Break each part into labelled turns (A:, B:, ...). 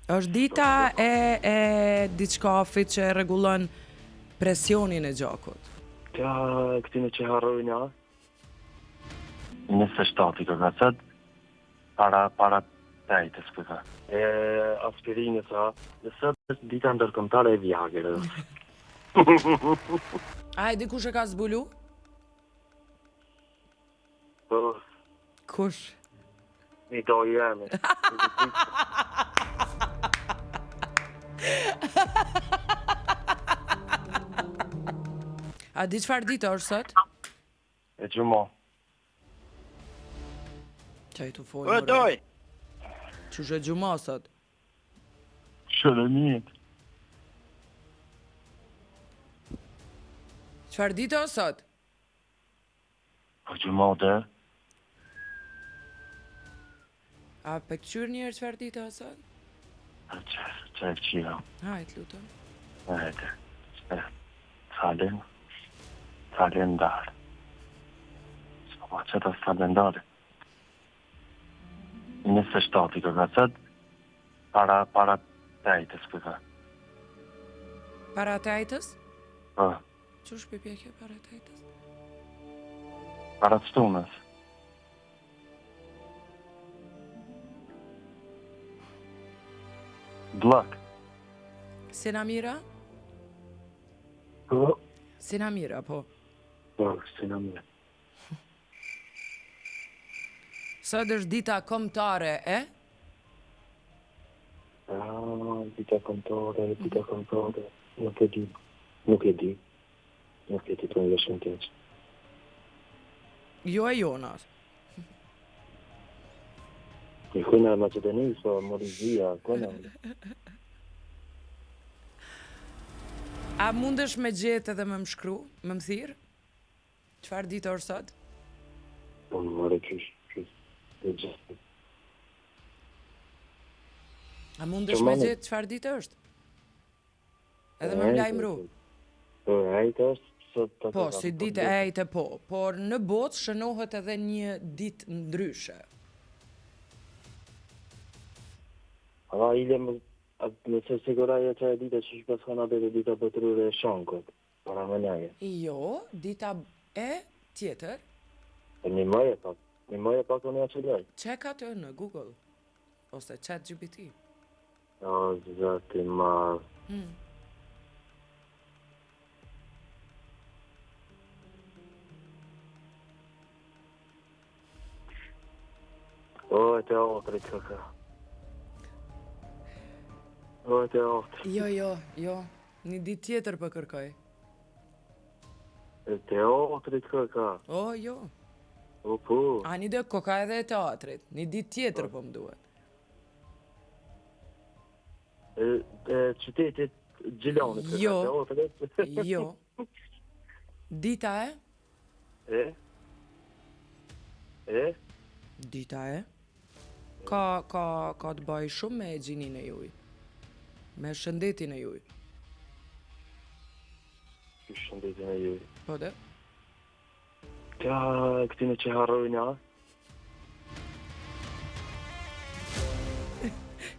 A: Është dita e diçkafit që rregullon presionin e gjakut.
B: Ja, këtine që harrojnë, ja?
C: 27 i kërkacet, para tejtës këta.
B: Aspirinës, a? Nëse është dita ndërkombëtare e Viagrës.
A: A e di kush e ka zbulu?
B: Po,
A: Kush?
B: një do jemi.
A: A di çfarë ditë është sot?
C: E gjumo.
A: Çaj të folë.
D: Doj!
A: Çush e gjuma sot?
C: Shërëmit.
A: Çfarë ditë është sot?
C: Po gjumo dhe.
A: A pe këqyr njerë çfarë ditë është sot?
C: Që e këqia.
A: Hajt, lutem.
C: Ete. Calendar. Po që të calendari. 27 i kërkacet, para tejtës këta.
A: Para tajtës?
C: Po,
A: Çush përpjekje para tajtës?
C: para të shtunës. Blak.
A: Senamira?
B: Po,
A: Senamira, po.
B: si në mirë.
A: Sot është dita kombëtare e?
B: Dita kombëtare. Nuk e di. Nuk e di të një shumë të që.
A: Jo e Jonas.
B: Një kujna e Macedonisë, po Morizia, kujna.
A: A mundesh me gjetë edhe me më shkru? Me më thirë? Çfarë ditë është sot?
B: Po më marrë qysh. Dhe gjithë.
A: A mundesh me gjetë çfarë ditë është? Edhe me më lajmëru.
B: Po, ajtë është sot...
A: Po, si ditë e ejtë po, por në botë shënohet edhe një ditë ndryshe.
B: Ava ile më... Nëse siguraja që e dita që shpas kanë abe dhe dita botërore e shankot. Para më njaje.
A: Jo, dita e tjetër.
B: Një mëje pak unë ja që lej.
A: Çek atë në Google. Ose ChatGPT.
B: O, zëti ma... O, e te otrit këka. O, e te otrit.
A: Jo. Një ditë tjetër për kërkoj.
B: E te otrit këka.
A: O, jo.
B: O, po.
A: A një dhe koka edhe e teatrit. Një ditë tjetër po më duhet.
B: Qytetit Gjilonit këka.
A: Jo.
B: Te otrit.
A: Jo. Dita e? Dita e? Ka të bëj shumë me gjinin e juj. Me shëndetin e juj.
B: Shëndetin e juj.
A: Po dhe?
B: Ja, këtine që harrojnë, ja?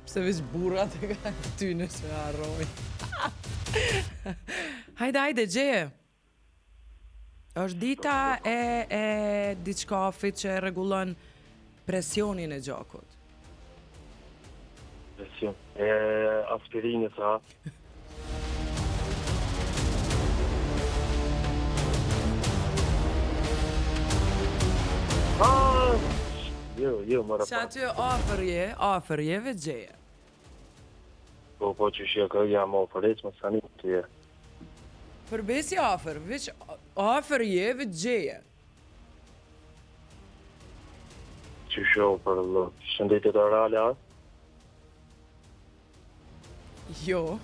A: Pse veç burrat e ka ty nëse harrojnë. Hajde, gjeje. Është dita e diçkafit që rregullon presionin e gjakut.
B: Presion. Aspirinës, a? Jo, mëra
A: Që aty afër je veç gjeje.
B: Po që shja ka jam ofërec, më sani të je.
A: Përbesi afër, veç afër je veç gjeje.
B: Që shoh për lë, shëndetit orale, a?
A: Jo.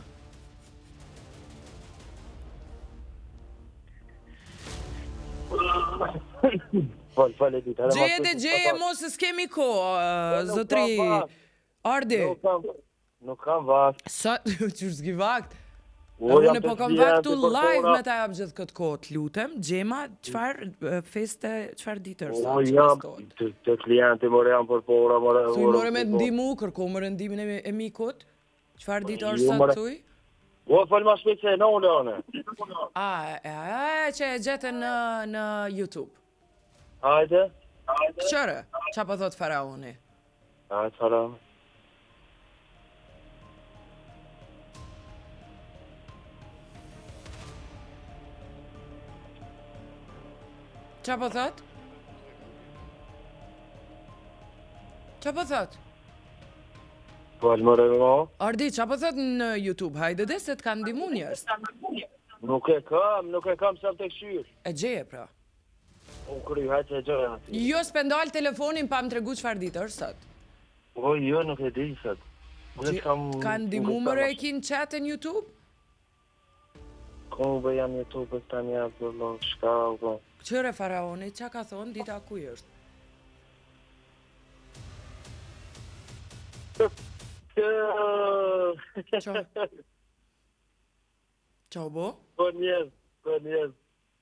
B: Falë ditë.
A: Gjeje, mos se s'kemi ko, zotri Ardi.
B: Nuk kam vakt.
A: Sa, që s'ki vakt? Unë po kam vaktu live me ta jap gjithë këtë kohë, lutem. Gjema, çfarë feste, çfarë ditë është?
B: O, jam të klienti, more jam për pora, more...
A: Thuj more me ndimu, kërko më rëndimin e mikut. Çfarë ditë është sot thuj?
B: O, falë ma shpejt se e në unë, one.
A: Që e gjete në YouTube.
B: Hajde.
A: Qëre, qa po thot faraoni?
B: Hajde, faraoni.
A: Qa po thot? Qa po thot?
B: Falë më rëmo.
A: Ardi, qa po thot në YouTube? Hajde dhe se t'ka ndimu njërës.
B: Nuk e kam sa të këshyrë.
A: E gjeje pra.
B: O, kry, hajtë se gjëre ati.
A: Jo s'pendal telefonin pa më tregu qëfar ditë është sot.
B: O, jo, nuk e di sot.
A: Ka ndimu më rejkin chat në YouTube?
B: Ko bë jam YouTube të një apë, shka, o.
A: Qëre faraoni, qa ka thonë, dita kuj është? Qa bo?
B: Po njëz.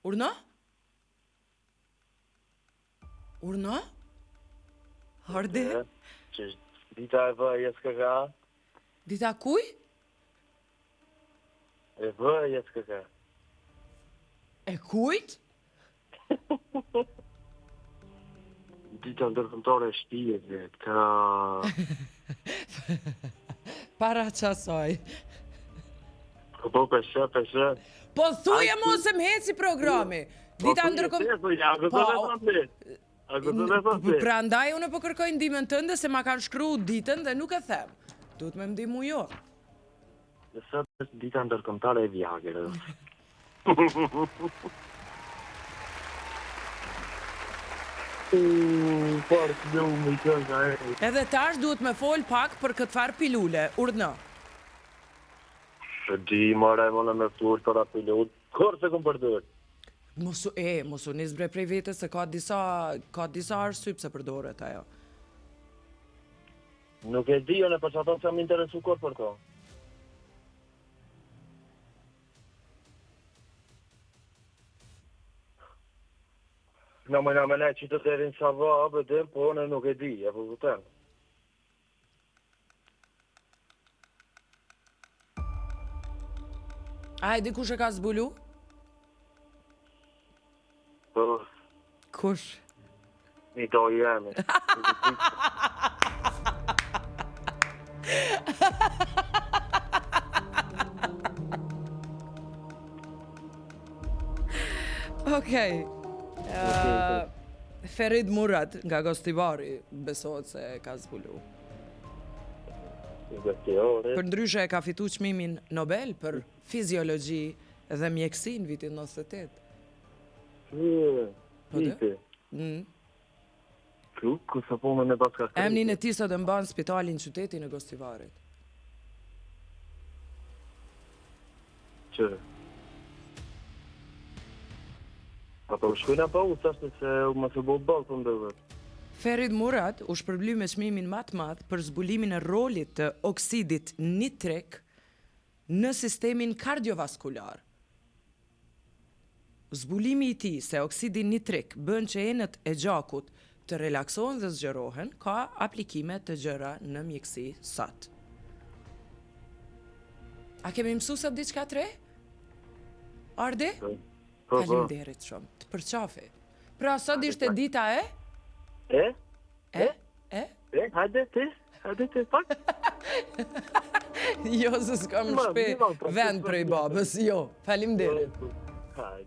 A: Urna? Urna? Harde?
B: Dita e vëjes këka.
A: Dita kuj?
B: E vëjes këka.
A: E kujt?
B: Dita ndërkombëtare e shtëpisë, dhe ka...
A: Para qasoj.
B: Po peshe.
A: Po thuje mos e m'heci programi. Dita ndërkombëtare. Pra ndaj unë po kërkoj ndihmën tënde se ma kanë shkruar ditën dhe nuk e them. Duhet me ndihmu jo.
B: Sot është dita ndërkombëtare e Viagrës.
A: Edhe tash duhet me fol pak për këtë farë pilule, urdhno.
B: Shë di, mara e mëna me tur të ra pilule, kërë se këm përdojt?
A: Mosu nis bre prej vetës se ka disa arsye pse përdoret ajo.
B: Nuk e di, në për që ato që jam interesu kërë për to. Në mëjna me ne që të derin shava, bëdim, po në nuk e di, e po vëtem.
A: A e di kush e ka zbulu?
B: Po,
A: Kush?
B: një do jemi.
A: Okej. Ferid Murat nga Gostivari besohet se ka zbulu. Për ndryshe e ka fitu çmimin Nobel për fiziologji dhe mjeksi në vitin 98.
B: Pite. Kësa punën e paska kërë.
A: Emnin e tij sot e mban spitalin qytetin e Gostivarit.
B: Qërë. Apo shkujna pa u, thashtë se më se bo balë të ndëvët.
A: Ferid Murat u shpërbly me çmimin më të madh për zbulimin e rolit të oksidit nitrik në sistemin kardiovaskular. Zbulimi i tij se oksidi nitrik bën që enët e gjakut të relaksohen dhe zgjerohen ka aplikime të gjëra në mjeksi sot. A kemi mësu sot diçka tre? Ardi? Faleminderit shumë, të përqafi. Pra sot ishte dita e?
B: Hajde ti, pak?
A: Jo, se s'kam shpe vend prej babës, jo. Faleminderit.
B: Hajde.